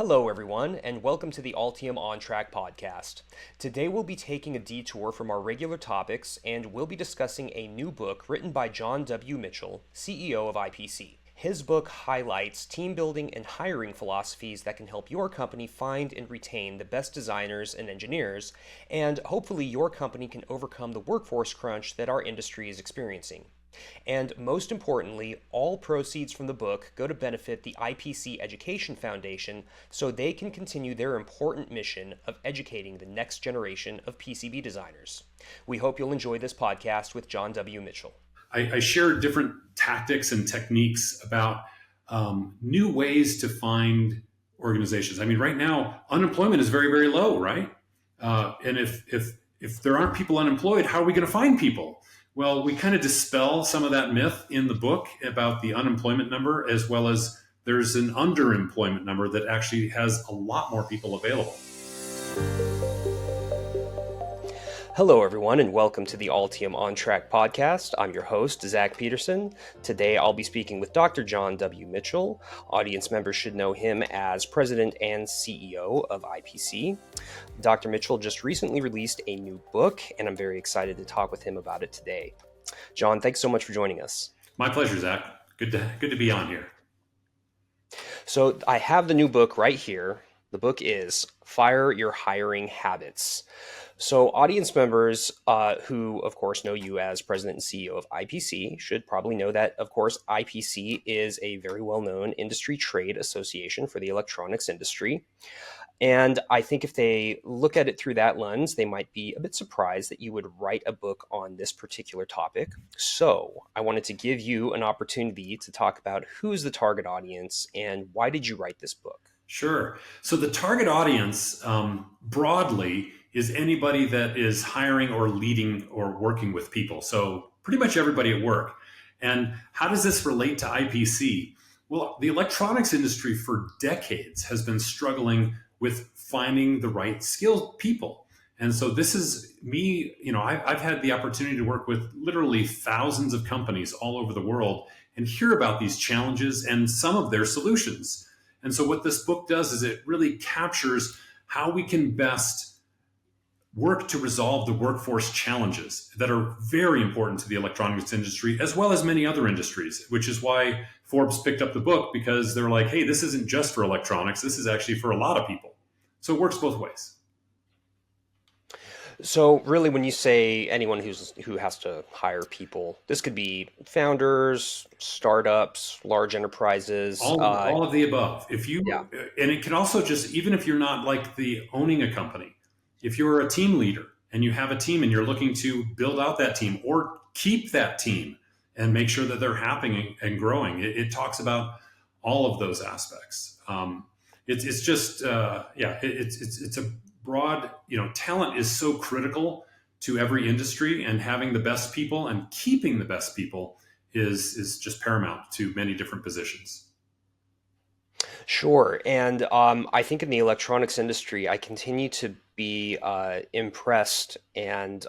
Hello, everyone, and welcome to the Altium On Track podcast. Today we'll be taking a detour from our regular topics and we'll be discussing a new book written by John W. Mitchell, CEO of IPC. His book highlights team building and hiring philosophies that can help your company find and retain the best designers and engineers, and hopefully your company can overcome the workforce crunch that our industry is experiencing. And most importantly, all proceeds from the book go to benefit the IPC Education Foundation so they can continue their important mission of educating the next generation of PCB designers. We hope you'll enjoy this podcast with John W. Mitchell. I share different tactics and techniques about new ways to find organizations. I mean, right now, unemployment is very, very low, right? And if there aren't people unemployed, how are we going to find people? Well, we kind of dispel some of that myth in the book about the unemployment number, as well as there's an underemployment number that actually has a lot more people available. Hello, everyone, and welcome to the Altium On Track podcast. I'm your host, Zach Peterson. Today, I'll be speaking with Dr. John W. Mitchell. Audience members should know him as President and CEO of IPC. Dr. Mitchell just recently released a new book, and I'm very excited to talk with him about it today. John, thanks so much for joining us. My pleasure, Zach. Good to be on here. So I have the new book right here. The book is Fire Your Hiring Habits. So audience members who, of course, know you as President and CEO of IPC should probably know that, of course, IPC is a very well-known industry trade association for the electronics industry. And I think if they look at it through that lens, they might be a bit surprised that you would write a book on this particular topic. So I wanted to give you an opportunity to talk about who's the target audience and why did you write this book? Sure. So the target audience broadly is anybody that is hiring or leading or working with people. So pretty much everybody at work. And how does this relate to IPC? Well, the electronics industry for decades has been struggling with finding the right skilled people. And so this is me, I've had the opportunity to work with literally thousands of companies all over the world and hear about these challenges and some of their solutions. And so what this book does is it really captures how we can best work to resolve the workforce challenges that are very important to the electronics industry, as well as many other industries, which is why Forbes picked up the book, because they're like, hey, this isn't just for electronics. This is actually for a lot of people. So it works both ways. So really, when you say anyone who has to hire people, this could be founders, startups, large enterprises. All of the above. Yeah. And it can also just, even if you're not like the owning a company, if you're a team leader and you have a team and you're looking to build out that team or keep that team and make sure that they're happy and growing, it talks about all of those aspects. It's a broad, talent is so critical to every industry, and having the best people and keeping the best people is just paramount to many different positions. Sure. And I think in the electronics industry, I continue to be impressed and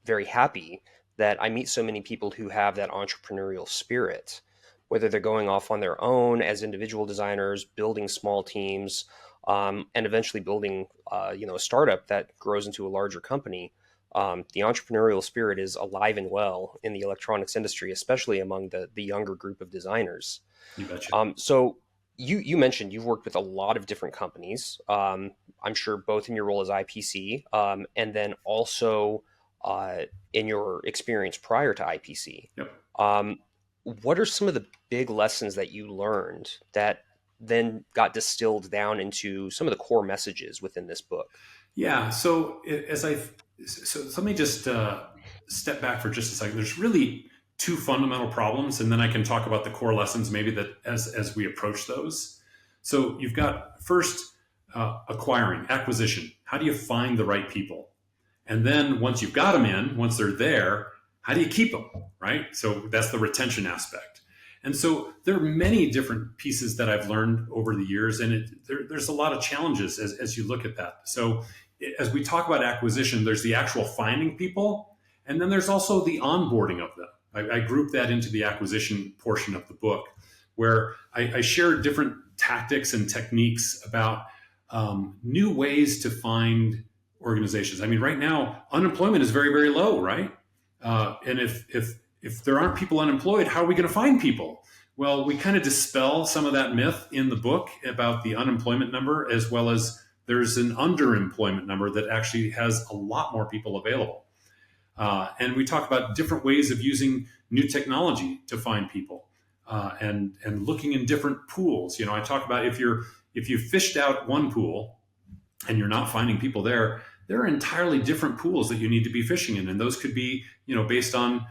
very happy that I meet so many people who have that entrepreneurial spirit, whether they're going off on their own as individual designers, building small teams, and eventually building a startup that grows into a larger company. The entrepreneurial spirit is alive and well in the electronics industry, especially among the younger group of designers. You betcha. So you mentioned you've worked with a lot of different companies. I'm sure both in your role as IPC and then also in your experience prior to IPC. Yep. What are some of the big lessons that you learned that then got distilled down into some of the core messages within this book? Yeah. So let me just step back for just a second. There's really two fundamental problems, and then I can talk about the core lessons maybe that as we approach those. So you've got first acquisition. How do you find the right people? And then once you've got them once they're there, how do you keep them, right? So that's the retention aspect. And so there are many different pieces that I've learned over the years, and there's a lot of challenges as you look at that. So as we talk about acquisition, there's the actual finding people, and then there's also the onboarding of them. I group that into the acquisition portion of the book. where I share different tactics and techniques about new ways to find organizations. I mean, right now, unemployment is very, very low, right? And if there aren't people unemployed, how are we going to find people? Well, we kind of dispel some of that myth in the book about the unemployment number, as well as there's an underemployment number that actually has a lot more people available. And we talk about different ways of using new technology to find people, and looking in different pools. I talk about if you fished out one pool and you're not finding people there are entirely different pools that you need to be fishing in, and those could be based on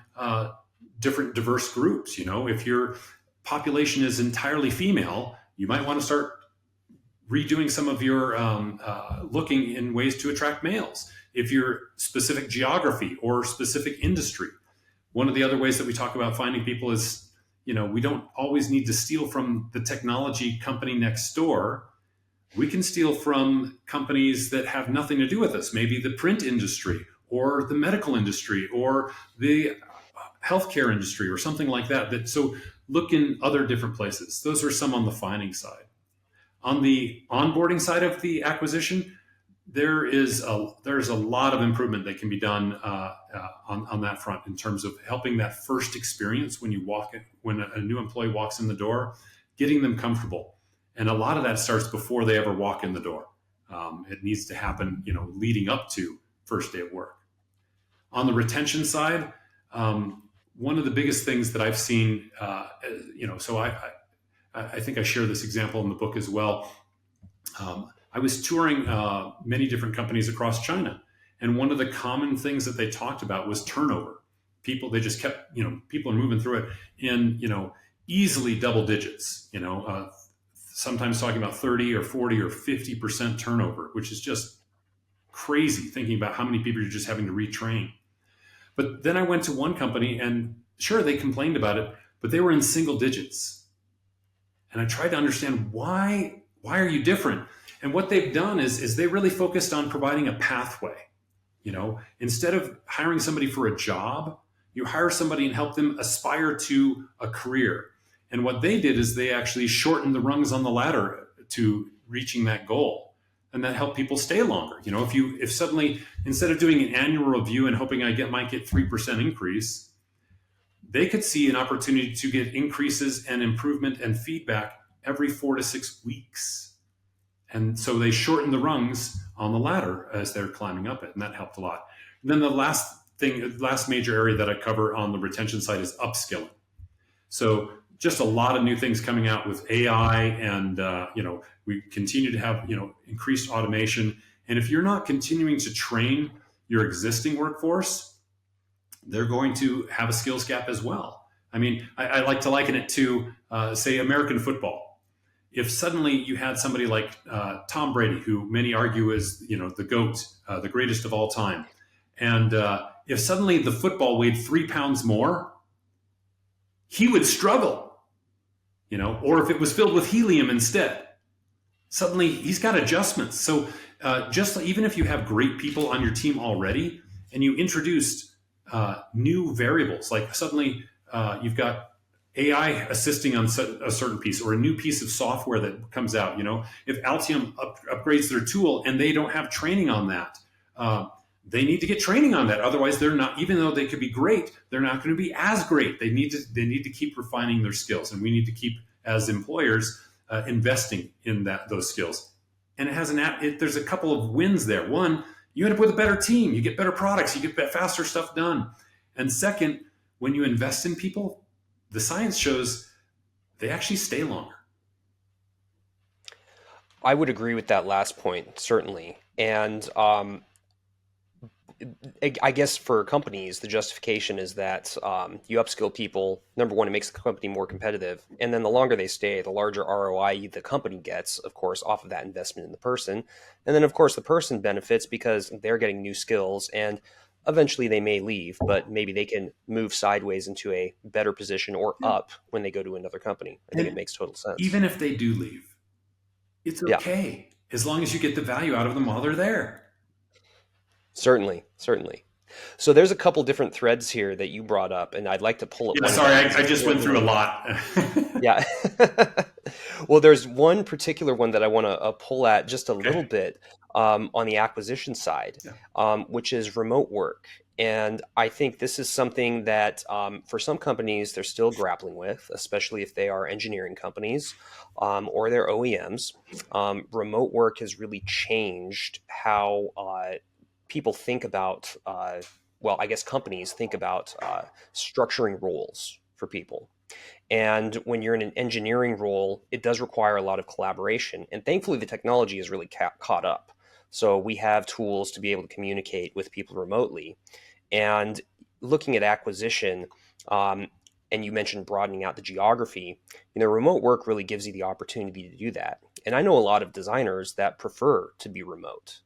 different diverse groups. If your population is entirely female, you might want to start redoing some of your looking in ways to attract males. If you're specific geography or specific industry, one of the other ways that we talk about finding people is, we don't always need to steal from the technology company next door. We can steal from companies that have nothing to do with us, maybe the print industry or the medical industry or the healthcare industry or something like that. So look in other different places. Those are some on the finding side. On the onboarding side of the acquisition, there's a lot of improvement that can be done on that front in terms of helping that first experience when a new employee walks in the door, getting them comfortable. And a lot of that starts before they ever walk in the door. It needs to happen, leading up to first day of work. On the retention side, one of the biggest things that I've seen, so I think I share this example in the book as well. I was touring many different companies across China, and one of the common things that they talked about was turnover. They just kept, people are moving through it in, easily double digits, sometimes talking about 30 or 40 or 50% turnover, which is just crazy thinking about how many people you're just having to retrain. But then I went to one company, and sure, they complained about it, but they were in single digits. And I tried to understand why are you different? And what they've done is they really focused on providing a pathway. Instead of hiring somebody for a job, you hire somebody and help them aspire to a career. And what they did is they actually shortened the rungs on the ladder to reaching that goal. And that helped people stay longer. If suddenly, instead of doing an annual review and hoping I might get 3% increase, they could see an opportunity to get increases and improvement and feedback every 4 to 6 weeks. And so they shortened the rungs on the ladder as they're climbing up it. And that helped a lot. And then the last major area that I cover on the retention side is upskilling. So just a lot of new things coming out with AI, and we continue to have increased automation. And if you're not continuing to train your existing workforce, they're going to have a skills gap as well. I mean, I like to liken it to say American football. If suddenly you had somebody like Tom Brady, who many argue is the GOAT, the greatest of all time, and if suddenly the football weighed 3 pounds more, he would struggle. Or if it was filled with helium instead, suddenly he's got adjustments. So even if you have great people on your team already, and you introduced new variables, like suddenly you've got AI assisting on a certain piece, or a new piece of software that comes out. If Altium upgrades their tool and they don't have training on that, they need to get training on that. Otherwise, they're not. Even though they could be great, they're not going to be as great. They need to keep refining their skills, and we need to keep, as employers, investing in those skills. And there's a couple of wins there. One, you end up with a better team. You get better products. You get faster stuff done. And second, when you invest in people, the science shows they actually stay longer. I would agree with that last point, certainly. And I guess for companies, the justification is that you upskill people. Number one, it makes the company more competitive. And then the longer they stay, the larger ROI the company gets, of course, off of that investment in the person. And then, of course, the person benefits because they're getting new skills, and eventually they may leave, but maybe they can move sideways into a better position or up when they go to another company. I think it makes total sense. Even if they do leave, it's okay, as long as you get the value out of them while they're there. Certainly. So there's a couple different threads here that you brought up, and I'd like to pull it. Sorry, I just went through a lot. Yeah. Well, there's one particular one that I want to pull at just a little Okay. bit on the acquisition side, Yeah. which is remote work. And I think this is something that for some companies they're still grappling with, especially if they are engineering companies or they're OEMs. Remote work has really changed how people think about, well, I guess companies think about structuring roles for people. And when you're in an engineering role, it does require a lot of collaboration. And thankfully, the technology is really caught up. So we have tools to be able to communicate with people remotely. And looking at acquisition, um, and you mentioned broadening out the geography, remote work really gives you the opportunity to do that. And I know a lot of designers that prefer to be remote.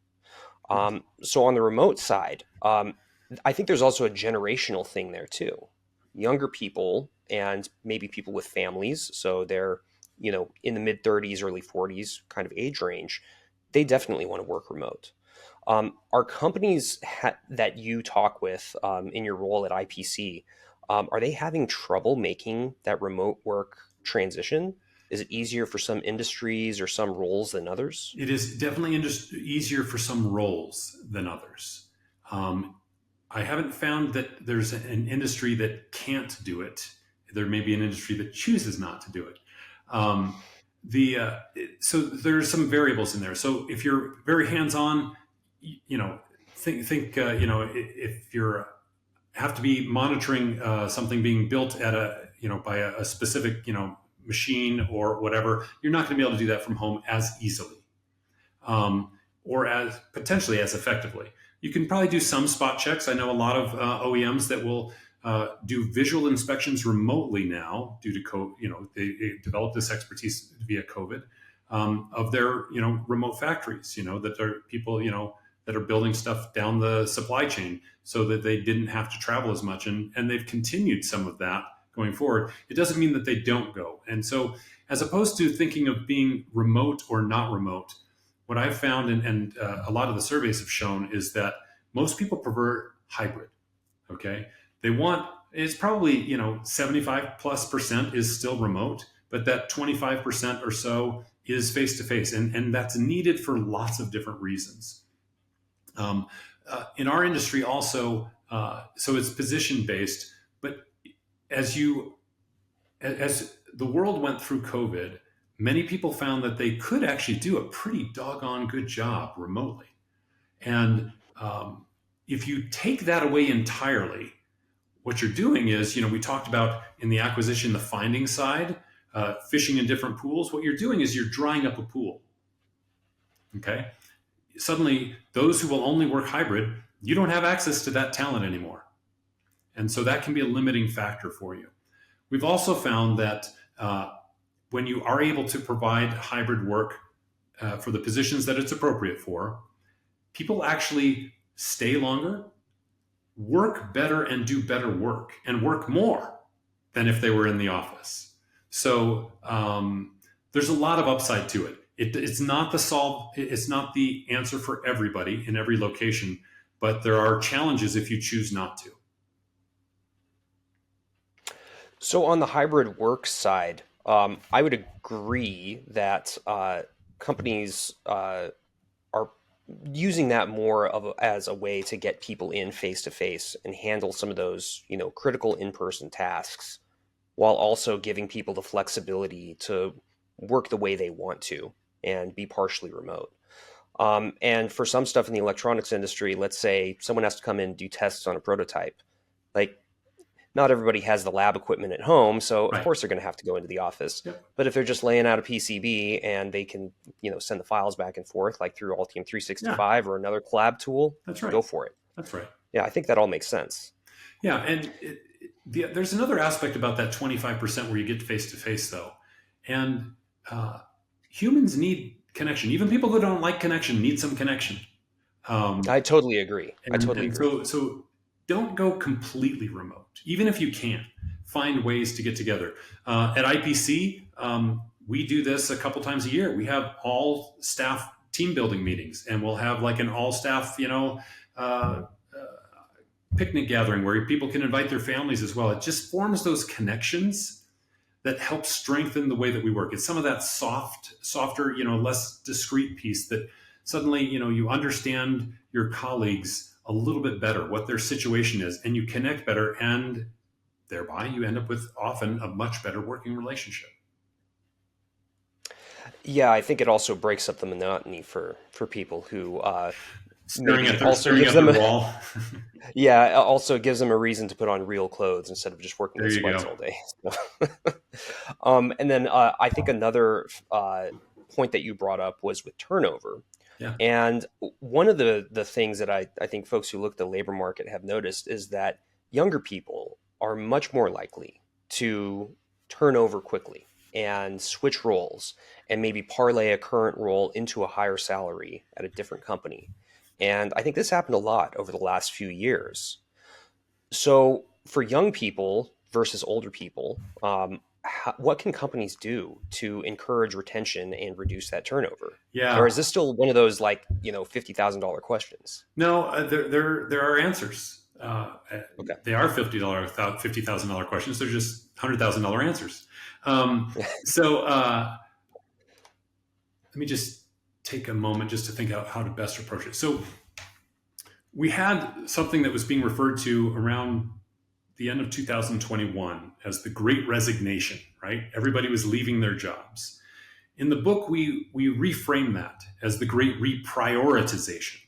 So on the remote side, I think there's also a generational thing there too. Younger people and maybe people with families, so they're in the mid 30s, early 40s kind of age range, they definitely want to work remote. Are companies that you talk with in your role at IPC, are they having trouble making that remote work transition? Is it easier for some industries or some roles than others? It is definitely easier for some roles than others. Um, I haven't found that there's an industry that can't do it. There may be an industry that chooses not to do it. Um, so there's some variables in there. So if you're very hands-on, you know, think if you're have to be monitoring something being built at by a specific machine or whatever, you're not going to be able to do that from home as easily, or as potentially as effectively. You can probably do some spot checks. I know a lot of OEMs that will do visual inspections remotely now due to COVID. They developed this expertise via COVID of their remote factories. That are people that are building stuff down the supply chain so that they didn't have to travel as much, and they've continued some of that going forward. It doesn't mean that they don't go. And so, as opposed to thinking of being remote or not remote, what I've found, and a lot of the surveys have shown, is that most people prefer hybrid. Okay, they want, it's probably 75+% is still remote, but that 25% or so is face to face, and that's needed for lots of different reasons. In our industry, also, so it's position based, but as the world went through COVID, many people found that they could actually do a pretty doggone good job remotely. And if you take that away entirely, what you're doing is, we talked about in the acquisition, the finding side, fishing in different pools. What you're doing is you're drying up a pool. Okay. Suddenly, those who will only work hybrid, you don't have access to that talent anymore. And so that can be a limiting factor for you. We've also found that when you are able to provide hybrid work for the positions that it's appropriate for, people actually stay longer, work better, and do better work, and work more than if they were in the office. So there's a lot of upside to it. It's not the solve. It's not the answer for everybody in every location, but there are challenges if you choose not to. So on the hybrid work side, I would agree that companies are using that more as a way to get people in face to face and handle some of those, critical in-person tasks, while also giving people the flexibility to work the way they want to and be partially remote. And for some stuff in the electronics industry, let's say someone has to come in and do tests on a prototype. Like, not everybody has the lab equipment at home, so of Right. course they're going to have to go into the office. Yep. But if they're just laying out a PCB and they can, send the files back and forth like through Altium Yeah, 365 or another collab tool, that's right. go for it. That's right. Yeah, I think that all makes sense. Yeah, and there's another aspect about that 25% where you get face to face, though, and humans need connection. Even people that don't like connection need some connection. I totally agree. And so don't go completely remote, even if you can. Find ways to get together. At IPC, we do this a couple times a year. We have all staff team building meetings, and we'll have like an all staff, picnic gathering where people can invite their families as well. It just forms those connections that helps strengthen the way that we work. It's some of that softer, less discreet piece that suddenly, you understand your colleagues a little bit better, what their situation is, and you connect better, and thereby you end up with often a much better working relationship. Yeah, I think it also breaks up the monotony for people who maybe also Staring gives at them their wall. yeah, also gives them a reason to put on real clothes instead of just working There in you sweats go. all day. And then I think another point that you brought up was with turnover. Yeah. And one of the things that I think folks who look at the labor market have noticed is that younger people are much more likely to turn over quickly and switch roles and maybe parlay a current role into a higher salary at a different company. And I think this happened a lot over the last few years. So for young people versus older people, what can companies do to encourage retention and reduce that turnover? Or Yeah. is this still one of those like, $50,000 questions? No, there are answers. Okay. They are $50,000 questions. They're just $100,000 answers. So let me just take a moment just to think out how to best approach it. So we had something that was being referred to around the end of 2021 as the Great Resignation. Right? Everybody was leaving their jobs. In the book, we reframe that as the Great Reprioritization.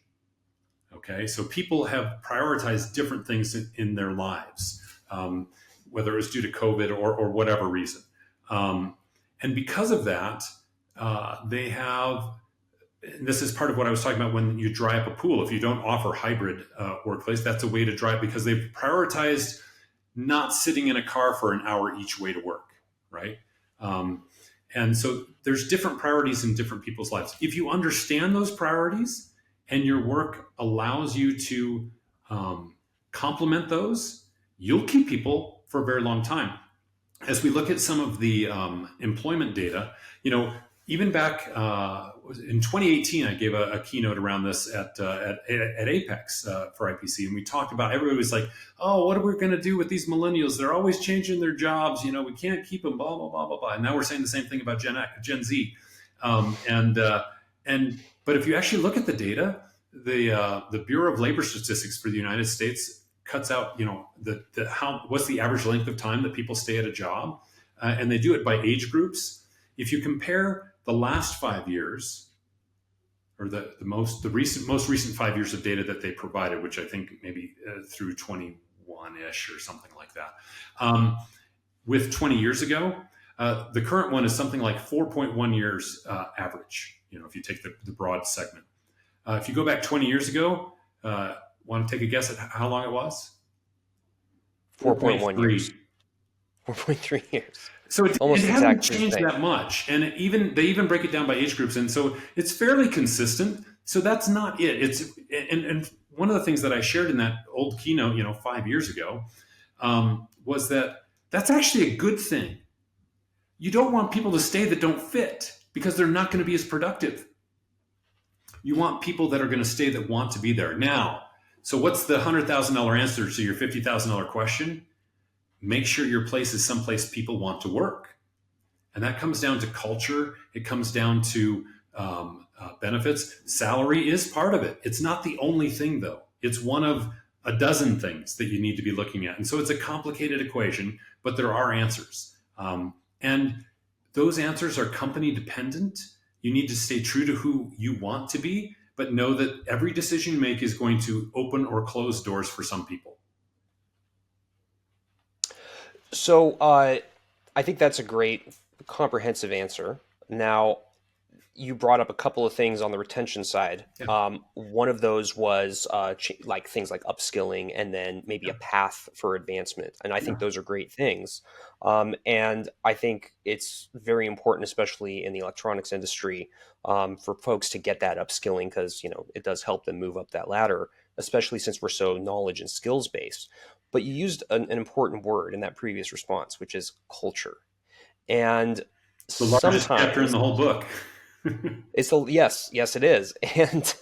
Okay, so people have prioritized different things in their lives, whether it was due to COVID or whatever reason. And because of that, they have, and this is part of what I was talking about when you dry up a pool. If you don't offer hybrid workplace, that's a way to dry it because they've prioritized not sitting in a car for an hour each way to work, right? And so there's different priorities in different people's lives. If you understand those priorities, and your work allows you to complement those, you'll keep people for a very long time. As we look at some of the employment data, even back in 2018, I gave a keynote around this at Apex for IPC, and we talked about, everybody was like, "Oh, what are we going to do with these millennials? They're always changing their jobs. We can't keep them." Blah blah blah blah blah. And now we're saying the same thing about Gen Z, but if you actually look at the data, the Bureau of Labor Statistics for the United States cuts out, what's the average length of time that people stay at a job, and they do it by age groups. If you compare the last 5 years, or the most recent 5 years of data that they provided, which I think maybe through 21-ish or something like that, with 20 years ago, the current one is something like 4.1 years average. If you take the broad segment. If you go back 20 years ago, want to take a guess at how long it was? 4.1 years. 4.3 years. So it Almost hasn't exactly the changed same. that much. And they even break it down by age groups. And so it's fairly consistent. So that's not it. And one of the things that I shared in that old keynote, 5 years ago, was that that's actually a good thing. You don't want people to stay that don't fit because they're not going to be as productive. You want people that are going to stay that want to be there. Now, so what's the $100,000 answer to your $50,000 question? Make sure your place is someplace people want to work. And that comes down to culture. It comes down to benefits. Salary is part of it. It's not the only thing, though. It's one of a dozen things that you need to be looking at. And so it's a complicated equation, but there are answers. And those answers are company dependent. You need to stay true to who you want to be, but know that every decision you make is going to open or close doors for some people. So I think that's a great comprehensive answer. Now, you brought up a couple of things on the retention side. Yeah. One of those was like things like upskilling and then maybe a path for advancement. And I think those are great things. And I think it's very important, especially in the electronics industry, for folks to get that upskilling because, it does help them move up that ladder, especially since we're so knowledge and skills based. But you used an important word in that previous response, which is culture. And The largest chapter in the whole book. Yes, it is. And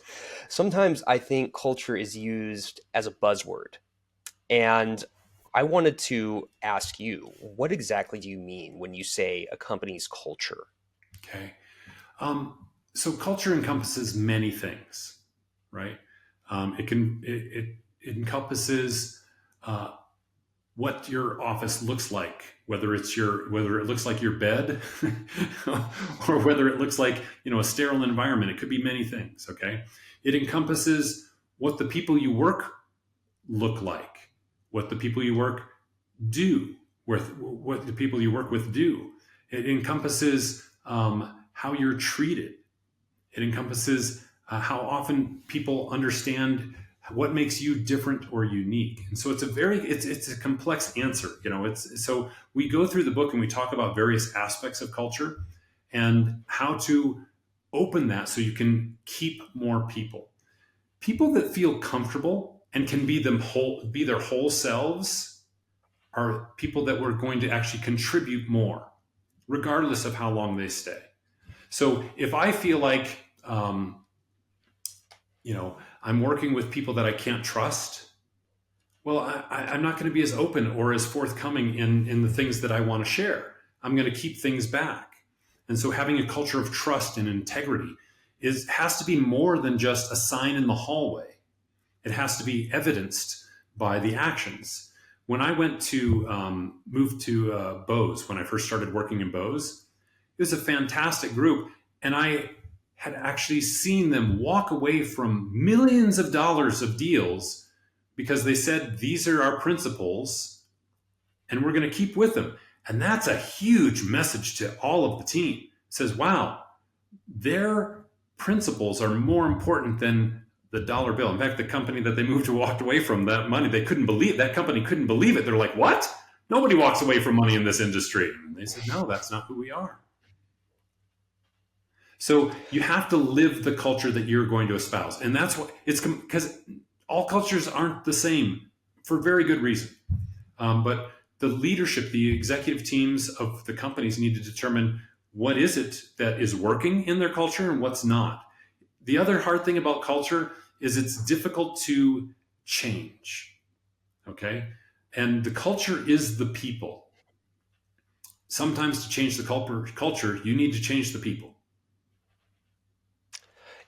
sometimes I think culture is used as a buzzword. And I wanted to ask you, what exactly do you mean when you say a company's culture? Okay. So culture encompasses many things, right? It encompasses uh, what your office looks like, whether it looks like your bed, or whether it looks like a sterile environment. It could be many things. Okay. It encompasses what the people you work look like, what the people you work do, what the people you work with do. It encompasses how you're treated. It encompasses how often people understand what makes you different or unique. And so it's a complex answer. It's so we go through the book and we talk about various aspects of culture and how to open that so you can keep more people. People that feel comfortable and can be their whole selves are people that we're going to actually contribute more, regardless of how long they stay. So if I feel like, I'm working with people that I can't trust, well, I'm not going to be as open or as forthcoming in the things that I want to share. I'm going to keep things back. And so having a culture of trust and integrity has to be more than just a sign in the hallway. It has to be evidenced by the actions. When I went to move to Bose, when I first started working in Bose, it was a fantastic group. And I had actually seen them walk away from millions of dollars of deals because they said, these are our principles and we're going to keep with them. And that's a huge message to all of the team. It says, wow, their principles are more important than the dollar bill. In fact, the company that they moved to walked away from that money. That company couldn't believe it. They're like, what? Nobody walks away from money in this industry. And they said, no, that's not who we are. So you have to live the culture that you're going to espouse. And that's what it's because all cultures aren't the same for very good reason. But the leadership, the executive teams of the companies need to determine what is it that is working in their culture and what's not. The other hard thing about culture is it's difficult to change. Okay. And the culture is the people. Sometimes to change the culture, you need to change the people.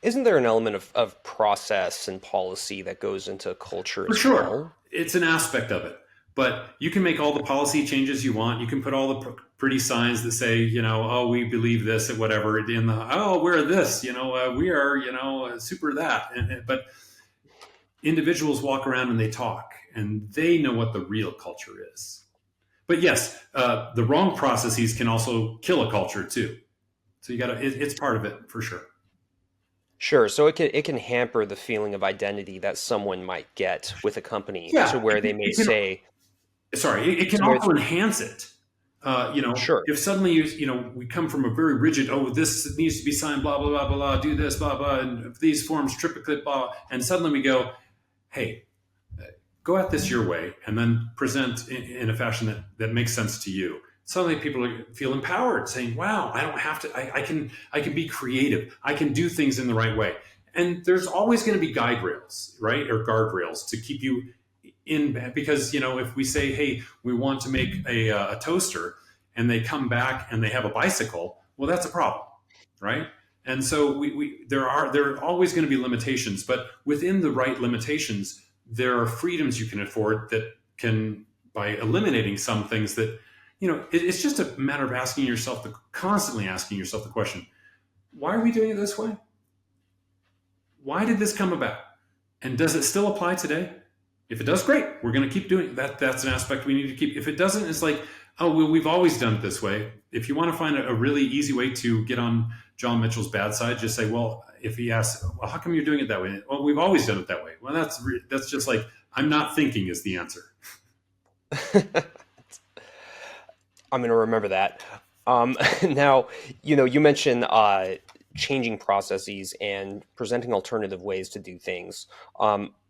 Isn't there an element of process and policy that goes into culture For as sure. well? It's an aspect of it. But you can make all the policy changes you want. You can put all the pretty signs that say, oh, we believe this or whatever we're this, we are, super that. But individuals walk around and they talk and they know what the real culture is. But yes, the wrong processes can also kill a culture too. So it's part of it for sure. Sure. So it can hamper the feeling of identity that someone might get with a company to Yeah, where they may say, it can to where, also enhance it. sure. If suddenly we come from a very rigid, this needs to be signed, blah blah blah blah, blah, do this, blah blah, and these forms, triplicate, blah, and suddenly we go, hey, go at this your way, and then present in a fashion that makes sense to you. Suddenly, people feel empowered, saying, "Wow, I don't have to. I can be creative. I can do things in the right way." And there's always going to be guide rails, right, or guardrails to keep you in, because if we say, hey, we want to make a toaster, and they come back and they have a bicycle, well, that's a problem, right? And so there are always going to be limitations, but within the right limitations, there are freedoms you can afford that can, by eliminating some things that it's just a matter of constantly asking yourself the question, why are we doing it this way? Why did this come about? And does it still apply today? If it does, great. We're going to keep doing it. That's an aspect we need to keep. If it doesn't, it's like, oh, well, we've always done it this way. If you want to find a really easy way to get on John Mitchell's bad side, just say, well, if he asks, well, how come you're doing it that way? Well, we've always done it that way. Well, that's just like, I'm not thinking is the answer. I'm going to remember that. Now, you mentioned changing processes and presenting alternative ways to do things.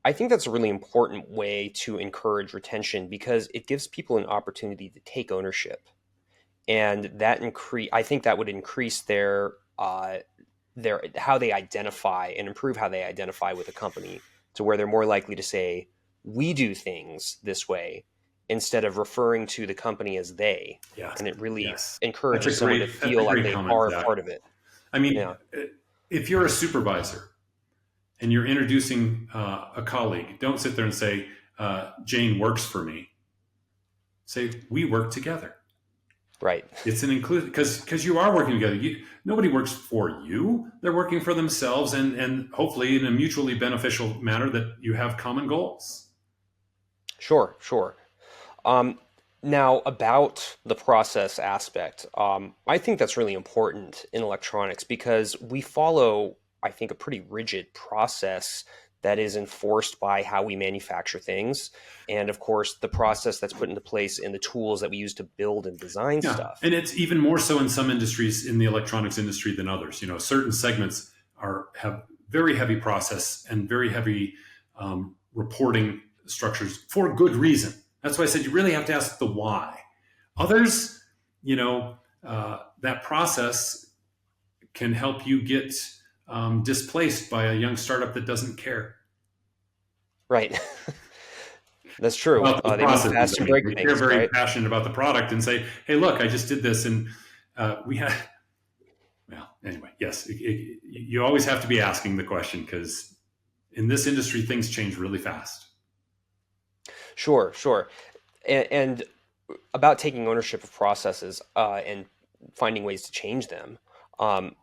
I think that's a really important way to encourage retention because it gives people an opportunity to take ownership, and I think that would increase their how they identify and improve how they identify with a company to where they're more likely to say, "We do things this way," instead of referring to the company as they. Yes. And it really Yes. encourages someone to That's a feel like great they comment, are a Zach. part of it. I mean, Yeah. if you're a supervisor and you're introducing a colleague, don't sit there and say, Jane works for me. Say, we work together. Right. It's an inclusive, because you are working together. Nobody works for you. They're working for themselves, and hopefully in a mutually beneficial manner that you have common goals. Sure, sure. Um, Now, about the process aspect, I think that's really important in electronics because we follow, I think, a pretty rigid process that is enforced by how we manufacture things. And of course, the process that's put into place in the tools that we use to build and design Yeah, stuff. and it's even more so in some industries in the electronics industry than others. Certain segments have very heavy process and very heavy reporting structures for good reason. That's why I said you really have to ask the why. Others, that process can help you get displaced by a young startup that doesn't care Right. That's true. about the They move processes. fast I and mean, break they're things, very right? passionate about the product and say, "Hey, look, I just did this," and we had. Well, anyway, yes, you always have to be asking the question because in this industry, things change really fast. Sure, sure. And about taking ownership of processes and finding ways to change them. Um,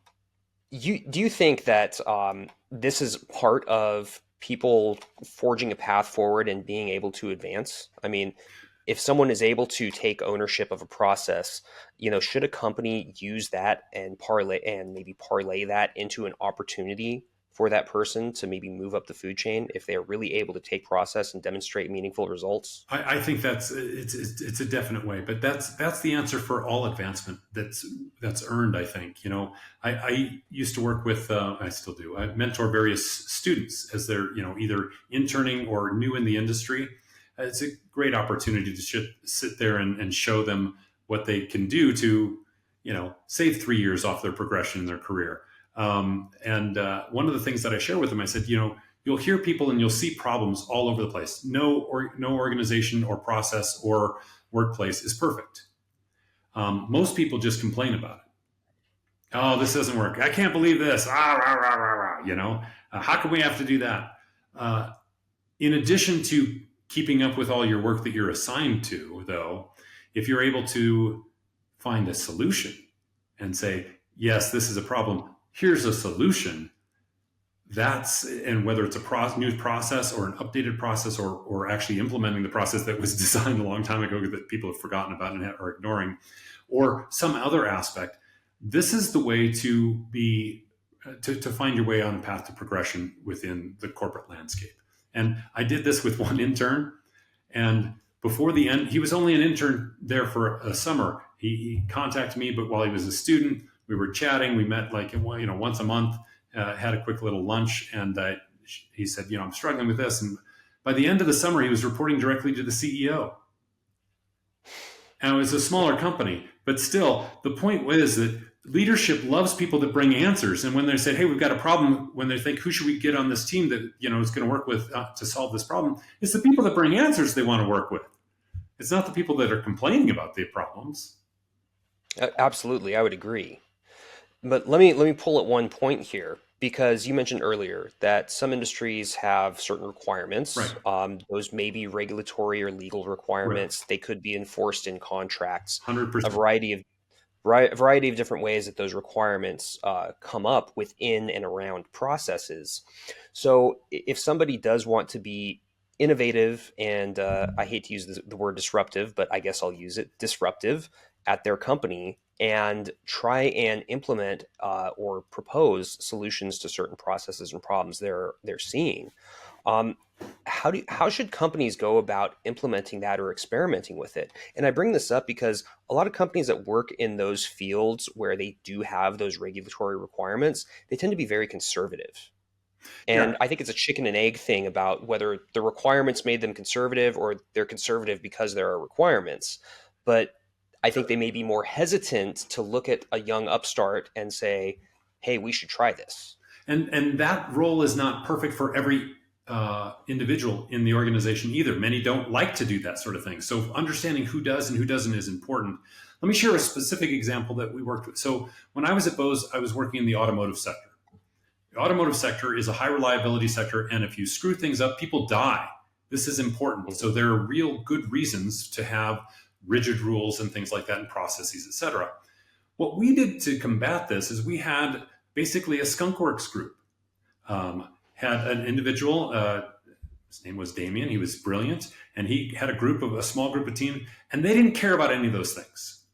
do you think that this is part of people forging a path forward and being able to advance? I mean, if someone is able to take ownership of a process, should a company use that and maybe parlay that into an opportunity for that person to maybe move up the food chain if they are really able to take process and demonstrate meaningful results? I think it's a definite way, but that's the answer for all advancement that's earned. I think I used to work with I still do. I mentor various students as they're either interning or new in the industry. It's a great opportunity to sit there and show them what they can do to save 3 years off their progression in their career. And one of the things that I share with them, I said, you'll hear people and you'll see problems all over the place. No organization or process or workplace is perfect. Most people just complain about it. Oh, this doesn't work. I can't believe this. Ah, rah, rah, rah, rah. How can we have to do that? In addition to keeping up with all your work that you're assigned to, though, if you're able to find a solution and say, yes, this is a problem, here's a solution, and whether it's a new process or an updated process or actually implementing the process that was designed a long time ago that people have forgotten about and are ignoring, or some other aspect, this is the way to find your way on a path to progression within the corporate landscape. And I did this with one intern, and before the end, he was only an intern there for a summer. He contacted me, but while he was a student, we were chatting. We met once a month, had a quick little lunch, and he said, I'm struggling with this. And by the end of the summer, he was reporting directly to the CEO. And it was a smaller company, but still, the point was that leadership loves people that bring answers. And when they said, hey, we've got a problem, when they think, who should we get on this team that is going to work with to solve this problem, it's the people that bring answers they want to work with. It's not the people that are complaining about the problems. Absolutely, I would agree. But let me pull at one point here because you mentioned earlier that some industries have certain requirements. Right. Those may be regulatory or legal requirements. Right. They could be enforced in contracts. 100%. A variety of different ways that those requirements come up within and around processes. So if somebody does want to be innovative and I hate to use the word disruptive, but I guess I'll use it, disruptive at their company and try and implement or propose solutions to certain processes and problems they're seeing. How should companies go about implementing that or experimenting with it? And I bring this up because a lot of companies that work in those fields where they do have those regulatory requirements, they tend to be very conservative. And I think it's a chicken and egg thing about whether the requirements made them conservative or they're conservative because there are requirements. But I think they may be more hesitant to look at a young upstart and say, hey, we should try this. And that role is not perfect for every individual in the organization either. Many don't like to do that sort of thing. So understanding who does and who doesn't is important. Let me share a specific example that we worked with. So when I was at Bose, I was working in the automotive sector. The automotive sector is a high reliability sector, and if you screw things up, people die. This is important. So there are real good reasons to have rigid rules and things like that and processes, et cetera. What we did to combat this is we had basically a skunkworks group. Had an individual, his name was Damien. He was brilliant, and he had a small group of team, and they didn't care about any of those things.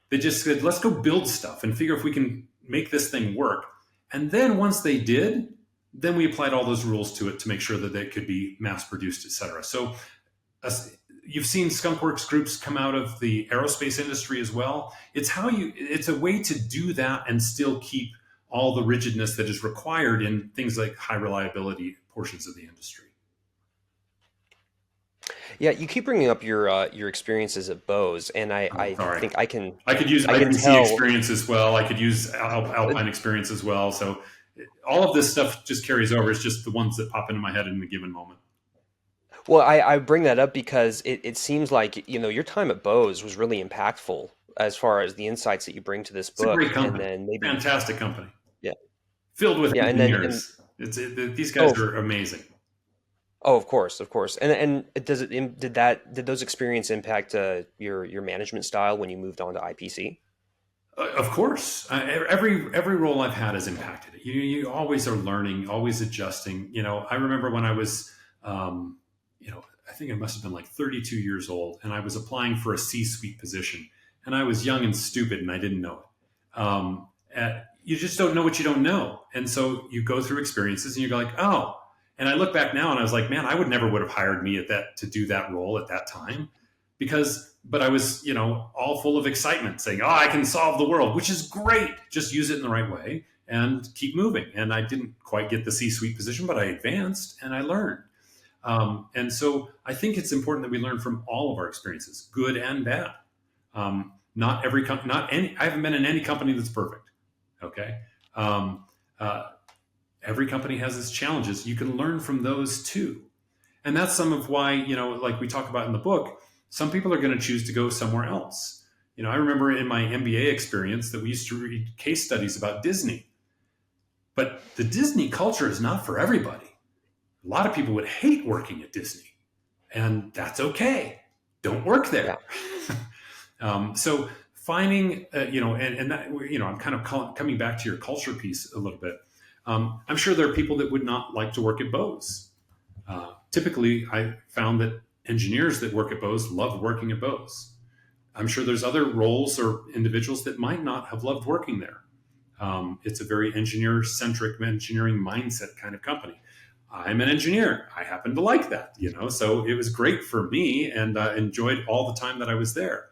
They just said, let's go build stuff and figure if we can make this thing work. And then once they did, then we applied all those rules to it to make sure that they could be mass produced, et cetera. So you've seen skunkworks groups come out of the aerospace industry as well. It's a way to do that and still keep all the rigidness that is required in things like high reliability portions of the industry. Yeah, you keep bringing up your experiences at Bose, and I Sorry. think I could use I can IPC tell. experience as well. I could use Alpine experience as well. So all of this stuff just carries over. It's just the ones that pop into my head in a given moment. Well, I bring that up because it seems like, your time at Bose was really impactful as far as the insights that you bring to this It's a great book, and company, then maybe fantastic company, yeah, filled with yeah, and then and engineers. These guys oh, are amazing. oh, of course, and did those experience impact your management style when you moved on to IPC? Of course, every role I've had has impacted it. You always are learning, always adjusting. I remember when I was, I think I must have been like 32 years old, and I was applying for a C-suite position, and I was young and stupid, and I didn't know it. You just don't know what you don't know, and so you go through experiences, and you go like, oh. And I look back now, and I was like, man, I would have hired me to do that role at that time, but I was, all full of excitement saying, oh, I can solve the world, which is great. Just use it in the right way and keep moving. And I didn't quite get the C-suite position, but I advanced and I learned. And so I think it's important that we learn from all of our experiences, good and bad. Not every company, I haven't been in any company that's perfect. Okay. Every company has its challenges. You can learn from those too. And that's some of why, like we talk about in the book, some people are going to choose to go somewhere else. I remember in my MBA experience that we used to read case studies about Disney. But the Disney culture is not for everybody. A lot of people would hate working at Disney, and that's okay. Don't work there. Yeah. So finding, and that, I'm kind of coming back to your culture piece a little bit. I'm sure there are people that would not like to work at Bose. Typically, I found that engineers that work at Bose love working at Bose. I'm sure there's other roles or individuals that might not have loved working there. It's a very engineer-centric, engineering mindset kind of company. I'm an engineer. I happen to like that, so it was great for me, and enjoyed all the time that I was there.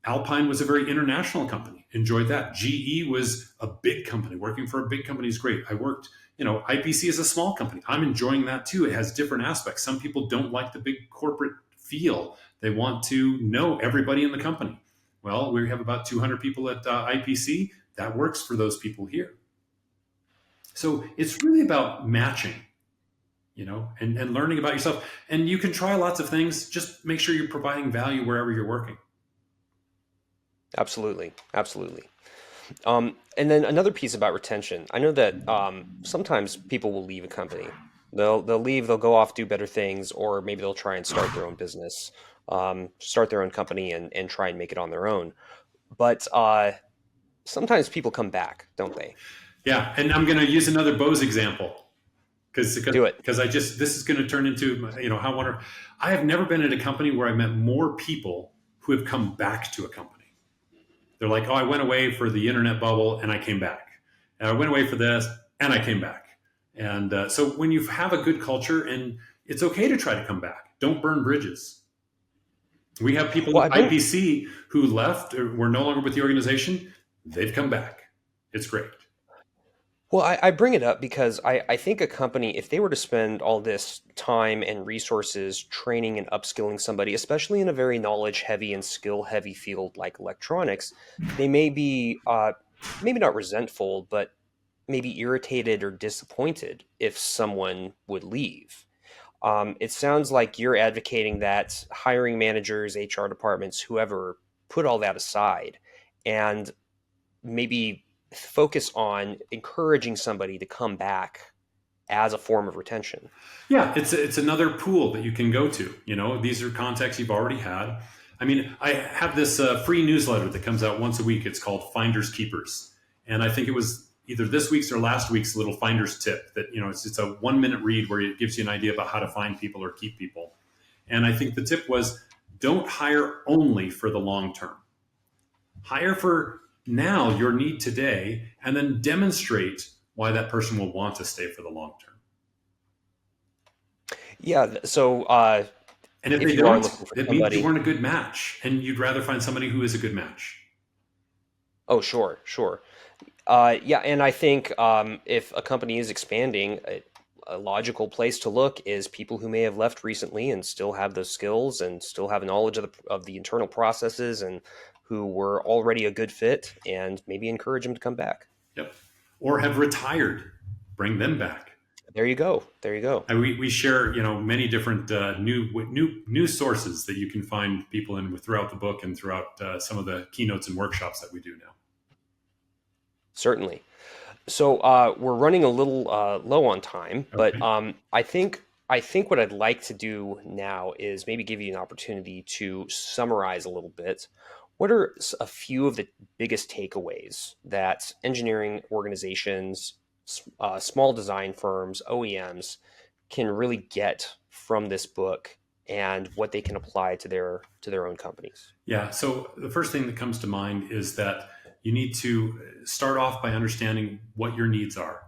Alpine was a very international company. Enjoyed that. GE was a big company. Working for a big company is great. I worked, IPC is a small company. I'm enjoying that too. It has different aspects. Some people don't like the big corporate feel. They want to know everybody in the company. Well, we have about 200 people at IPC. That works for those people here. So it's really about matching, and learning about yourself. And you can try lots of things. Just make sure you're providing value wherever you're working. Absolutely, absolutely. And then another piece about retention. I know that sometimes people will leave a company. They'll leave. They'll go off do better things, or maybe they'll try and start their own business, start their own company, and try and make it on their own. But sometimes people come back, don't they? Yeah, and I'm going to use another Bose example because Do it. this is going to turn into how wonderful. I have never been at a company where I met more people who have come back to a company. They're like, oh, I went away for the internet bubble and I came back. And I went away for this and I came back. And so when you have a good culture, and it's okay to try to come back, don't burn bridges. We have people at IPC who left or were no longer with the organization. They've come back. It's great. Well, I bring it up because I think a company, if they were to spend all this time and resources training and upskilling somebody, especially in a very knowledge heavy and skill heavy field like electronics, they may be maybe not resentful, but maybe irritated or disappointed if someone would leave. It sounds like you're advocating that hiring managers, HR departments, whoever, put all that aside and maybe focus on encouraging somebody to come back as a form of retention. Yeah, it's another pool that you can go to. These are contacts you've already had. I mean, I have this free newsletter that comes out once a week. It's called Finders Keepers, and I think it was either this week's or last week's little Finders tip that it's a 1-minute read where it gives you an idea about how to find people or keep people. And I think the tip was, don't hire only for the long term. Hire for now, your need today, and then demonstrate why that person will want to stay for the long term. Yeah. So, and if they don't, it means you weren't a good match, and you'd rather find somebody who is a good match. Oh, sure. Yeah, and I think if a company is expanding, a logical place to look is people who may have left recently and still have those skills and still have knowledge of the internal processes and who were already a good fit, and maybe encourage them to come back. Yep. Or have retired. Bring them back. There you go. And we share, many different new sources that you can find people in throughout the book and throughout some of the keynotes and workshops that we do now. Certainly. So we're running a little low on time, Okay. but I think what I'd like to do now is maybe give you an opportunity to summarize a little bit. What are a few of the biggest takeaways that engineering organizations, small design firms, OEMs can really get from this book, and what they can apply to their own companies? Yeah. So the first thing that comes to mind is that you need to start off by understanding what your needs are.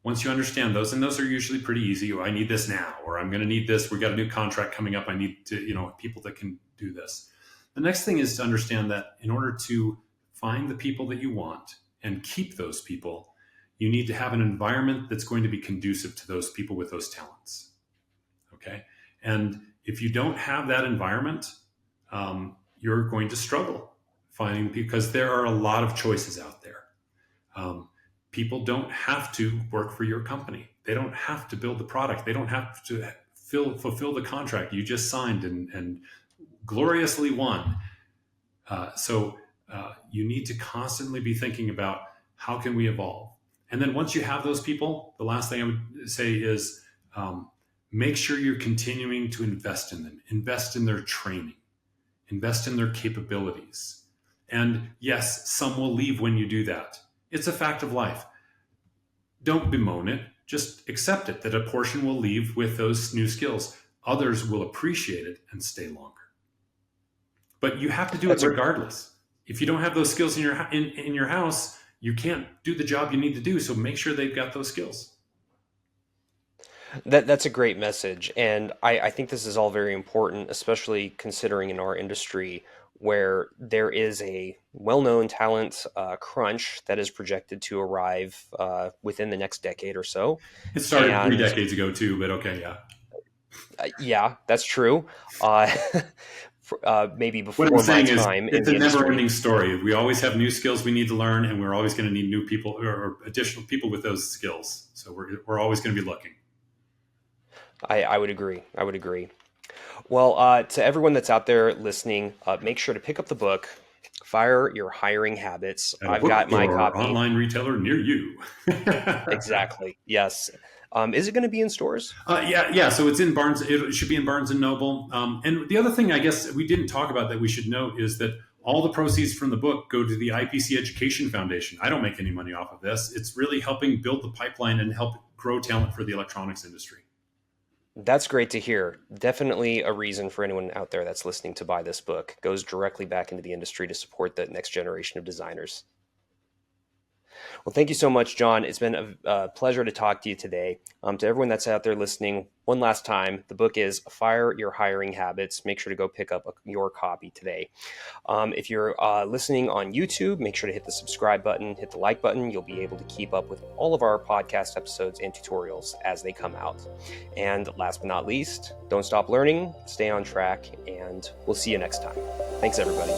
Once you understand those, and those are usually pretty easy. I need this now, or I'm going to need this. We've got a new contract coming up. I need to, people that can do this. The next thing is to understand that in order to find the people that you want and keep those people, you need to have an environment that's going to be conducive to those people with those talents. Okay. And if you don't have that environment, you're going to struggle finding, because there are a lot of choices out there. People don't have to work for your company. They don't have to build the product. They don't have to fulfill the contract you just signed and gloriously won. So you need to constantly be thinking about, how can we evolve? And then once you have those people, the last thing I would say is make sure you're continuing to invest in them, invest in their training, invest in their capabilities. And yes, some will leave when you do that. It's a fact of life. Don't bemoan it. Just accept it, that a portion will leave with those new skills. Others will appreciate it and stay longer. But you have to do it regardless. If you don't have those skills in your house, you can't do the job you need to do. So make sure they've got those skills. That's a great message. And I think this is all very important, especially considering in our industry where there is a well-known talent crunch that is projected to arrive within the next decade or so. It started 3 decades ago too, but okay, yeah. Yeah, that's true. Maybe before what I'm saying time. It's a never-ending story. We always have new skills we need to learn, and we're always going to need new people or additional people with those skills. So we're always going to be looking. I would agree. Well, to everyone that's out there listening, make sure to pick up the book, Fire Your Hiring Habits. I've got my copy. Online retailer near you. Exactly. Yes. Is it going to be in stores? Yeah. So it's in Barnes. It should be in Barnes and Noble. And the other thing I guess we didn't talk about that we should note is that all the proceeds from the book go to the IPC Education Foundation. I don't make any money off of this. It's really helping build the pipeline and help grow talent for the electronics industry. That's great to hear. Definitely a reason for anyone out there that's listening to buy this book. Goes directly back into the industry to support the next generation of designers. Well, thank you so much, John. It's been a pleasure to talk to you today. To everyone that's out there listening, one last time, the book is Fire Your Hiring Habits. Make sure to go pick up your copy today. If you're listening on YouTube, make sure to hit the subscribe button, hit the like button. You'll be able to keep up with all of our podcast episodes and tutorials as they come out. And last but not least, don't stop learning, stay on track, and we'll see you next time. Thanks, everybody.